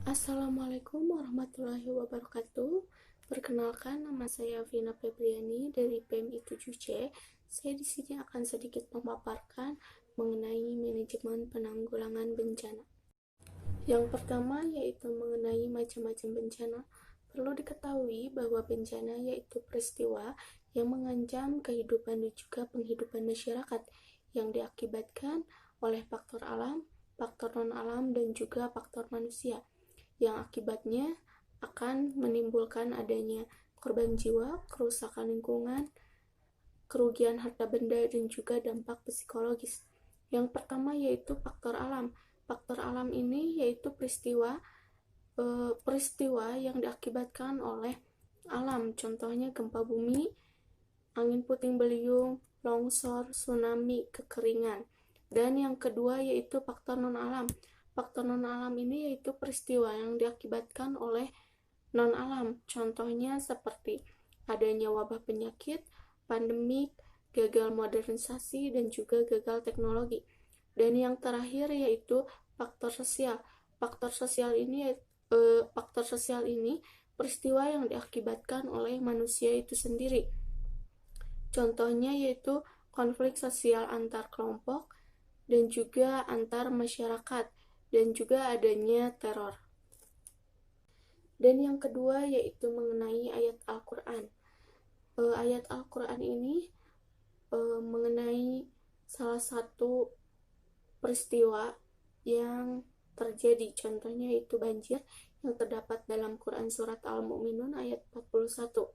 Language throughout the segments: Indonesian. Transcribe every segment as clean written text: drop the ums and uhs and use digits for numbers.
Assalamualaikum warahmatullahi wabarakatuh. Perkenalkan, nama saya Vina Febriani dari PMI 7C. Saya di sini akan sedikit memaparkan mengenai manajemen penanggulangan bencana. Yang pertama yaitu mengenai macam-macam bencana. Perlu diketahui bahwa bencana yaitu peristiwa yang mengancam kehidupan dan juga penghidupan masyarakat yang diakibatkan oleh faktor alam, faktor non-alam, dan juga faktor manusia, yang akibatnya akan menimbulkan adanya korban jiwa, kerusakan lingkungan, kerugian harta benda, dan juga dampak psikologis. Yang pertama yaitu faktor alam. Faktor alam ini yaitu peristiwa yang diakibatkan oleh alam, contohnya gempa bumi, angin puting beliung, longsor, tsunami, kekeringan. Dan yang kedua yaitu faktor non-alam. Faktor non-alam ini yaitu peristiwa yang diakibatkan oleh non-alam, contohnya seperti adanya wabah penyakit, pandemik, gagal modernisasi, dan juga gagal teknologi. Dan yang terakhir yaitu faktor sosial. Faktor sosial ini peristiwa yang diakibatkan oleh manusia itu sendiri. Contohnya yaitu konflik sosial antar kelompok dan juga antar masyarakat, dan juga adanya teror. Dan yang kedua yaitu mengenai ayat Al-Quran. Ayat Al-Quran ini mengenai salah satu peristiwa yang terjadi, contohnya itu banjir yang terdapat dalam Quran Surat Al-Mu'minun ayat 41,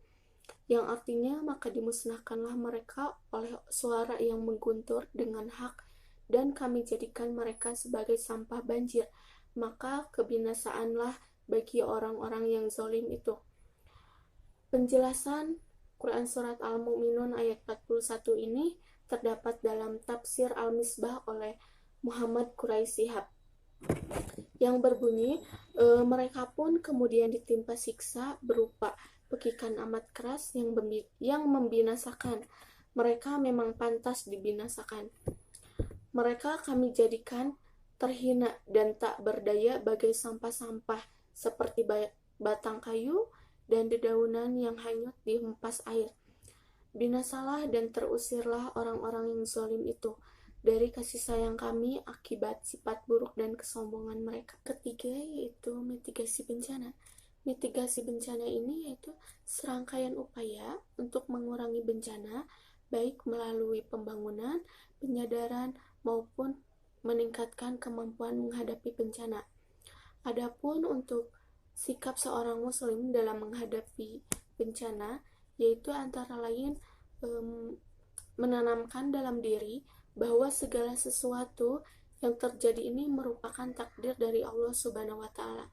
yang artinya maka dimusnahkanlah mereka oleh suara yang mengguntur dengan hak, dan kami jadikan mereka sebagai sampah banjir, maka kebinasaanlah bagi orang-orang yang zalim itu. Penjelasan Quran Surat Al-Mu'minun ayat 41 ini terdapat dalam tafsir Al-Misbah oleh Muhammad Quraisy Shihab, yang berbunyi, mereka pun kemudian ditimpa siksa berupa pekikan amat keras yang membinasakan. Mereka memang pantas dibinasakan. Mereka kami jadikan terhina dan tak berdaya bagai sampah-sampah seperti batang kayu dan dedaunan yang hanyut dihempas air. Binasalah dan terusirlah orang-orang yang zalim itu dari kasih sayang kami akibat sifat buruk dan kesombongan mereka. Ketiga yaitu mitigasi bencana. Mitigasi bencana ini yaitu serangkaian upaya untuk mengurangi bencana, baik melalui pembangunan, penyadaran, maupun meningkatkan kemampuan menghadapi bencana. Adapun untuk sikap seorang muslim dalam menghadapi bencana, yaitu antara lain menanamkan dalam diri bahwa segala sesuatu yang terjadi ini merupakan takdir dari Allah Subhanahu wa Ta'ala.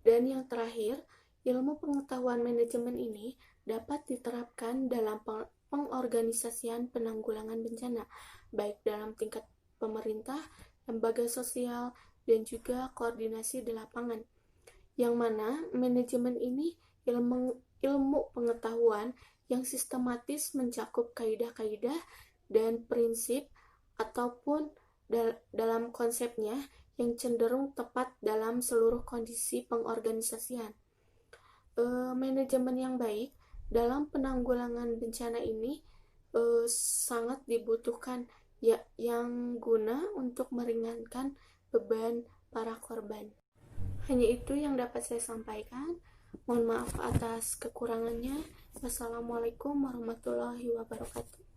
Dan yang terakhir, ilmu pengetahuan manajemen ini dapat diterapkan dalam pengorganisasian penanggulangan bencana, baik dalam tingkat pemerintah, lembaga sosial, dan juga koordinasi di lapangan. Yang mana manajemen ini ilmu pengetahuan yang sistematis mencakup kaidah-kaidah dan prinsip ataupun dalam konsepnya yang cenderung tepat dalam seluruh kondisi pengorganisasian. Manajemen yang baik dalam penanggulangan bencana ini sangat dibutuhkan, yang guna untuk meringankan beban para korban. Hanya itu yang dapat saya sampaikan. Mohon maaf atas kekurangannya. Wassalamualaikum warahmatullahi wabarakatuh.